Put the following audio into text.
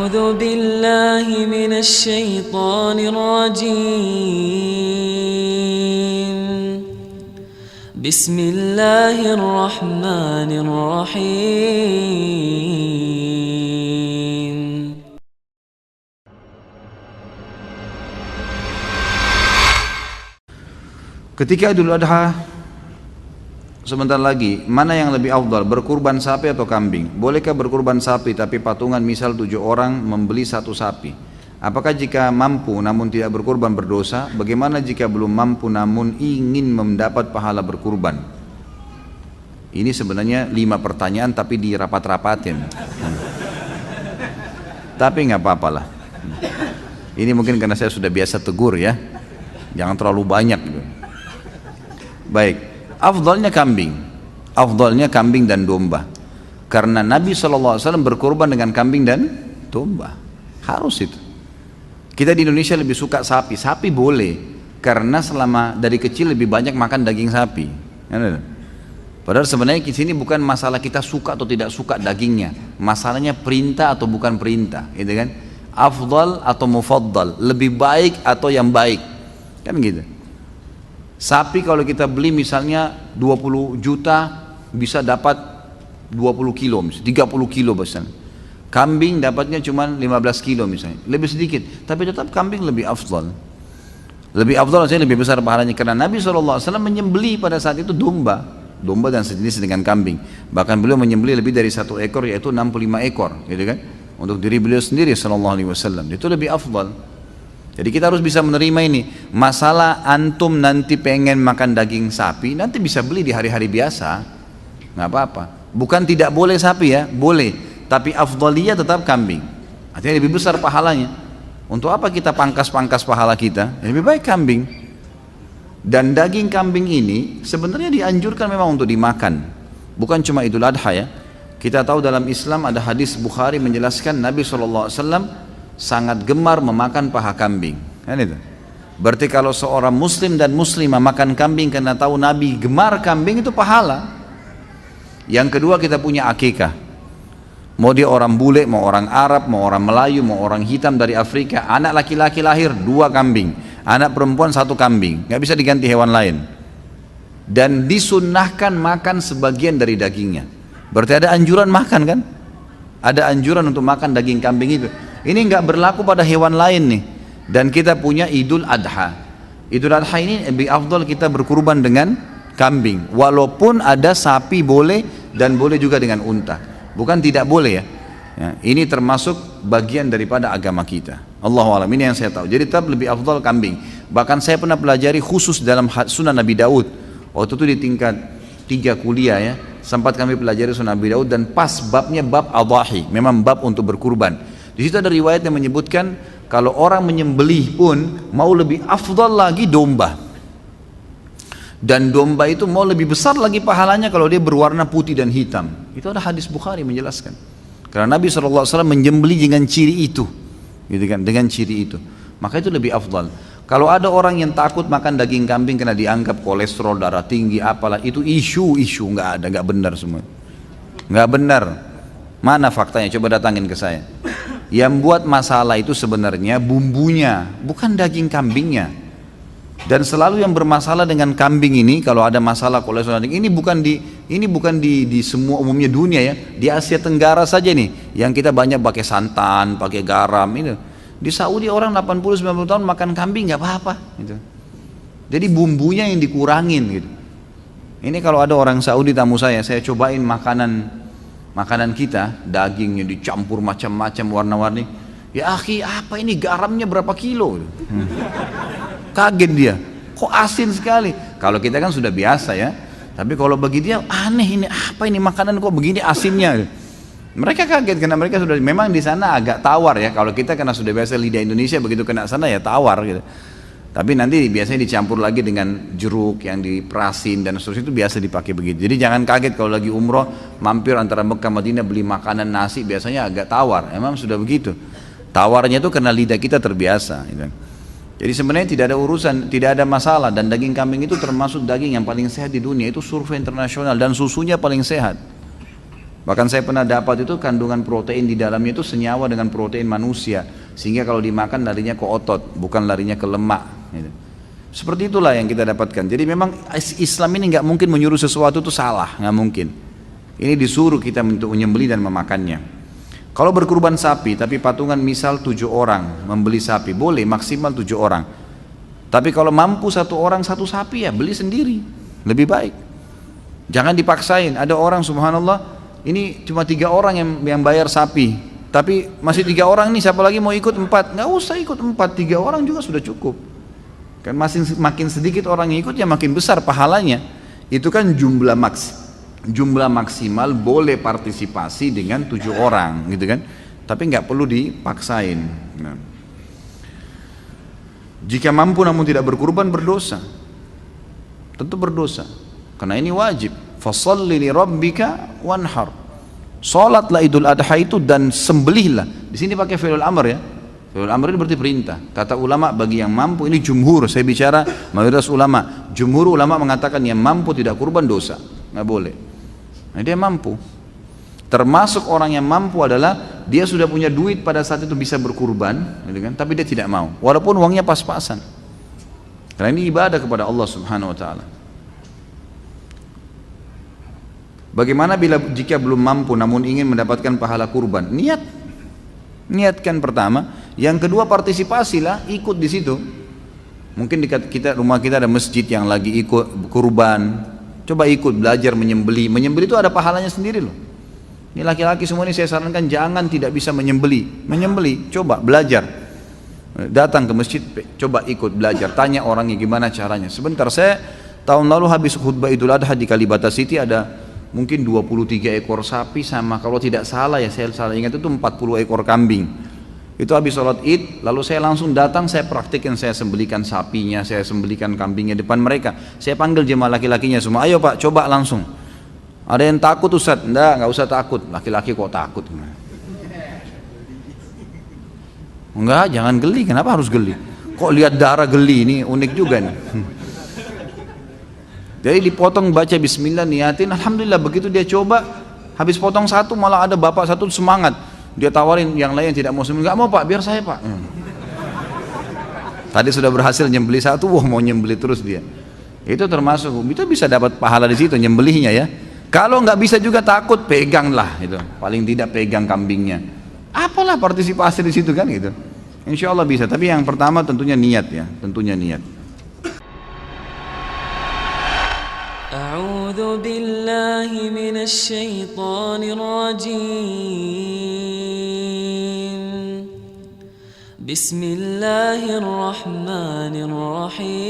أعوذ بالله من الشيطان الرجيم بسم الله الرحمن الرحيم Ketika Idul Adha sebentar lagi, mana yang lebih afdal, berkurban sapi atau kambing? Bolehkah berkurban sapi tapi patungan misal 7 orang membeli 1 sapi? Apakah jika mampu namun tidak berkurban berdosa? Bagaimana jika belum mampu namun ingin mendapat pahala berkurban? Ini sebenarnya 5 pertanyaan tapi dirapat-rapatin. Tapi nggak apa-apalah. Ini mungkin karena saya sudah biasa tegur ya. Jangan terlalu banyak gitu. Baik, afdalnya kambing dan domba. Karena Nabi SAW berkorban dengan kambing dan domba. Harus itu. Kita di Indonesia lebih suka sapi. Sapi boleh, karena selama dari kecil lebih banyak makan daging sapi. Padahal sebenarnya di sini bukan masalah kita suka atau tidak suka dagingnya. Masalahnya perintah atau bukan perintah, gitu kan? Afdal atau mufaddal, lebih baik atau yang baik, kan gitu. Sapi kalau kita beli misalnya 20 juta bisa dapat 20 kilo misalnya, 30 kilo misalnya. Kambing dapatnya cuma 15 kilo misalnya, lebih sedikit, tapi tetap kambing lebih afdal. Lebih afdal artinya lebih besar pahalanya, karena Nabi SAW menyembelih pada saat itu domba dan sejenis dengan kambing. Bahkan beliau menyembelih lebih dari 1 ekor, yaitu 65 ekor, gitu kan, untuk diri beliau sendiri SAW. Itu lebih afdal. Jadi kita harus bisa menerima ini. Masalah antum nanti pengen makan daging sapi, nanti bisa beli di hari-hari biasa, nggak apa-apa. Bukan tidak boleh sapi ya, boleh. Tapi afdaliyah tetap kambing. Artinya lebih besar pahalanya. Untuk apa kita pangkas-pangkas pahala kita? Lebih baik kambing. Dan daging kambing ini sebenarnya dianjurkan memang untuk dimakan. Bukan cuma Idul Adha ya. Kita tahu dalam Islam ada hadis Bukhari menjelaskan Nabi SAW sangat gemar memakan paha kambing, kan itu. Berarti kalau seorang muslim dan muslimah makan kambing karena tahu Nabi gemar kambing, itu pahala. Yang kedua, kita punya akikah. Mau dia orang bule, mau orang Arab, mau orang Melayu, mau orang hitam dari Afrika, anak laki-laki lahir 2 kambing, anak perempuan 1 kambing, nggak bisa diganti hewan lain. Dan disunnahkan makan sebagian dari dagingnya. Berarti ada anjuran makan kan? Ada anjuran untuk makan daging kambing itu. Ini nggak berlaku pada hewan lain nih. Dan kita punya Idul Adha. Idul Adha ini lebih afdal kita berkurban dengan kambing. Walaupun ada sapi boleh dan boleh juga dengan unta. Bukan tidak boleh ya. Ini termasuk bagian daripada agama kita. Allahu a'lam, ini yang saya tahu. Jadi tetap lebih afdal kambing. Bahkan saya pernah pelajari khusus dalam Sunan Nabi Daud. Waktu itu di tingkat 3 kuliah ya. Sempat kami pelajari Sunan Nabi Daud dan pas babnya bab adhahi. Memang bab untuk berkurban. Di situ ada riwayat yang menyebutkan kalau orang menyembelih pun mau lebih afdal lagi domba. Dan domba itu mau lebih besar lagi pahalanya kalau dia berwarna putih dan hitam. Itu ada hadis Bukhari menjelaskan. Karena Nabi SAW menyembelih dengan ciri itu, gitu kan, dengan ciri itu. Maka itu lebih afdal. Kalau ada orang yang takut makan daging kambing karena dianggap kolesterol, darah tinggi, apalah, itu isu nggak ada, nggak benar semua. Nggak benar. Mana faktanya? Coba datangin ke saya. Yang buat masalah itu sebenarnya bumbunya, bukan daging kambingnya. Dan selalu yang bermasalah dengan kambing ini, kalau ada masalah kolesterol, ini bukan di semua umumnya dunia ya. Di Asia Tenggara saja nih, yang kita banyak pakai santan, pakai garam ini. Di Saudi orang 80-90 tahun makan kambing nggak apa-apa. Gitu. Jadi bumbunya yang dikurangin gitu. Ini kalau ada orang Saudi tamu saya cobain makanan kita, dagingnya dicampur macam-macam warna-warni. Ya akhi, apa ini garamnya berapa kilo? Kaget dia, kok asin sekali. Kalau kita kan sudah biasa ya, tapi kalau bagi dia aneh, ini apa ini makanan kok begini asinnya. Mereka kaget karena mereka sudah, memang di sana agak tawar ya. Kalau kita karena sudah biasa lidah Indonesia, begitu kena sana ya tawar gitu. Tapi nanti biasanya dicampur lagi dengan jeruk yang diperasin dan seterusnya, itu biasa dipakai begitu. Jadi jangan kaget kalau lagi umroh mampir antara Mekah Madinah beli makanan nasi, biasanya agak tawar. Emang sudah begitu. Tawarnya itu karena lidah kita terbiasa. Gitu. Jadi sebenarnya tidak ada urusan, tidak ada masalah. Dan daging kambing itu termasuk daging yang paling sehat di dunia. Itu survei internasional, dan susunya paling sehat. Bahkan saya pernah dapat itu kandungan protein di dalamnya itu senyawa dengan protein manusia, sehingga kalau dimakan larinya ke otot, bukan larinya ke lemak. Gitu. Seperti itulah yang kita dapatkan. Jadi memang Islam ini nggak mungkin menyuruh sesuatu itu salah, nggak mungkin. Ini disuruh kita untuk menyembelih dan memakannya. Kalau berkurban sapi, tapi patungan misal 7 orang membeli sapi, boleh maksimal 7 orang. Tapi kalau mampu 1 orang 1 sapi ya beli sendiri, lebih baik. Jangan dipaksain. Ada orang subhanallah, ini cuma 3 orang yang bayar sapi, tapi masih 3 orang nih, siapa lagi mau ikut 4? Nggak usah ikut 4, 3 orang juga sudah cukup. Kan makin sedikit orang yang ikut ya makin besar pahalanya. Itu kan jumlah maksimal boleh partisipasi dengan 7 orang gitu kan, tapi nggak perlu dipaksain. Nah. Jika mampu namun tidak berkurban berdosa, tentu berdosa, karena ini wajib. Fasholli li rabbika wanhar, salatlah Idul Adha itu dan sembelihlah. Di sini pakai fi'il amr ya. Fi'il amr ini berarti perintah. Kata ulama bagi yang mampu, ini jumhur, saya bicara mayoritas ulama. Jumhur ulama mengatakan yang mampu tidak kurban dosa, nggak boleh. Nah, dia mampu. Termasuk orang yang mampu adalah dia sudah punya duit pada saat itu bisa berkurban, gitu kan? Tapi dia tidak mau, walaupun uangnya pas-pasan. Karena ini ibadah kepada Allah Subhanahu Wa Taala. Bagaimana jika belum mampu namun ingin mendapatkan pahala kurban? Niatkan pertama. Yang kedua partisipasilah, ikut di situ. Mungkin di rumah kita ada masjid yang lagi ikut kurban. Coba ikut belajar menyembelih. Menyembelih itu ada pahalanya sendiri loh. Ini laki-laki semua ini saya sarankan jangan tidak bisa menyembelih. Menyembelih, coba belajar. Datang ke masjid, coba ikut belajar. Tanya orangnya gimana caranya. Sebentar, saya tahun lalu habis khutbah Idul Adha di Kalibata City, ada mungkin 23 ekor sapi sama, kalau tidak salah ya, saya salah ingat itu 40 ekor kambing. Itu habis sholat id, lalu saya langsung datang, saya praktikkan, saya sembelihkan sapinya, saya sembelihkan kambingnya depan mereka. Saya panggil jemaah laki-lakinya semua, ayo pak coba langsung. Ada yang takut Ustaz? Enggak usah takut. Laki-laki kok takut? Enggak, jangan geli. Kenapa harus geli? Kok lihat darah geli? Ini unik juga nih. Jadi dipotong, baca bismillah, niatin, alhamdulillah. Begitu dia coba, habis potong satu malah ada bapak satu semangat, dia tawarin yang lain yang tidak mau sembelih, nggak mau pak, biar saya pak. Tadi sudah berhasil nyembelih satu, wah mau nyembelih terus dia. Itu termasuk, itu bisa dapat pahala di situ nyembelihnya ya. Kalau nggak bisa juga takut, peganglah itu, paling tidak pegang kambingnya. Apalah partisipasi di situ kan gitu. Insya Allah bisa, tapi yang pertama tentunya niat ya, tentunya niat. أعوذ بالله من الشيطان الرجيم بسم الله الرحمن الرحيم